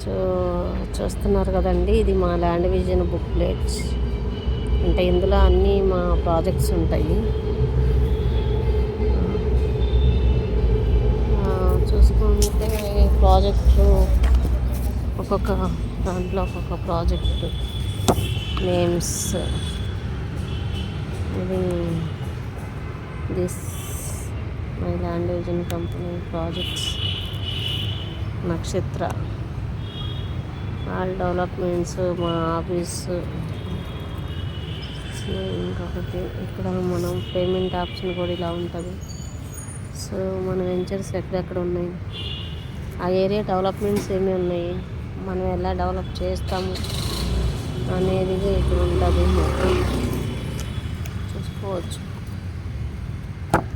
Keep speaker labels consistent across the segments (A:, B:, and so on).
A: So చూస్తున్నారు కదండి, ఇది మా ల్యాండ్ విజన్ బుక్లెట్స్. అంటే ఇందులో అన్నీ మా ప్రాజెక్ట్స్ ఉంటాయి. చూసుకుంటే ప్రాజెక్టు ఒక్కొక్క దాంట్లో ఒక్కొక్క ప్రాజెక్టు నేమ్స్. ఇది this my land vision company projects నక్షత్ర ఆల్ డెవలప్మెంట్స్ మా ఆఫీసు. సో ఇంకొకటి ఇక్కడ మనం పేమెంట్ ఆప్షన్ కూడా ఇలా ఉంటుంది. సో మన వెంచర్స్ ఎక్కడెక్కడ ఉన్నాయి, ఆ ఏరియా డెవలప్మెంట్స్ ఏమి ఉన్నాయి, మనం ఎలా డెవలప్ చేస్తాము అనేది ఇక్కడ ఉంటుంది. మొత్తం చూసుకోవచ్చు.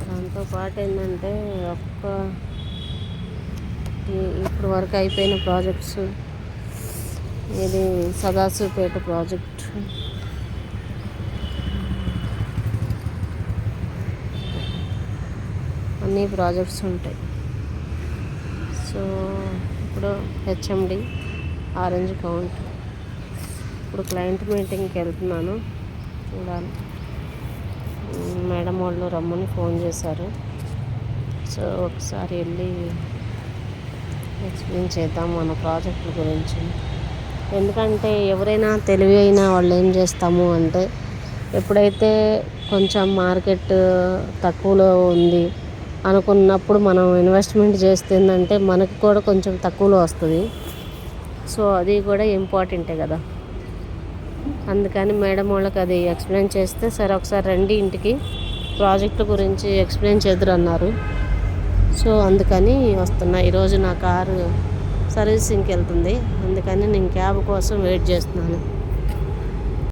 A: దాంతోపాటు ఏంటంటే ఇప్పుడు వరకు అయిపోయిన ప్రాజెక్ట్స్, ఇది సదాశివపేట ప్రాజెక్ట్, అన్ని ప్రాజెక్ట్స్ ఉంటాయి. సో ఇప్పుడు హెచ్ఎండి ఆరెంజ్ కౌంట్. ఇప్పుడు క్లయింట్ మీటింగ్కి వెళ్తున్నాను, చూడాలి. మేడం వాళ్ళు రమ్మని ఫోన్ చేశారు. సో ఒకసారి వెళ్ళి ఎక్స్ప్లెయిన్ చేద్దాం మన ప్రాజెక్టుల గురించి. ఎందుకంటే ఎవరైనా తెలివి అయినా వాళ్ళు ఏం చేస్తాము అంటే, ఎప్పుడైతే కొంచెం మార్కెట్ తక్కువలో ఉంది అనుకున్నప్పుడు మనం ఇన్వెస్ట్మెంట్ చేస్తుందంటే మనకి కూడా కొంచెం తక్కువలో వస్తుంది. సో అది కూడా ఇంపార్టెంటే కదా. అందుకని మేడం వాళ్ళకి అది ఎక్స్ప్లెయిన్ చేస్తే, సరే ఒకసారి రండి ఇంటికి ప్రాజెక్టు గురించి ఎక్స్ప్లెయిన్ చేద్దరు అన్నారు. సో అందుకని వస్తున్నా. ఈరోజు నా కారు సర్వీసింగ్కి వెళ్తుంది, అందుకని నేను క్యాబ్ కోసం వెయిట్ చేస్తున్నాను.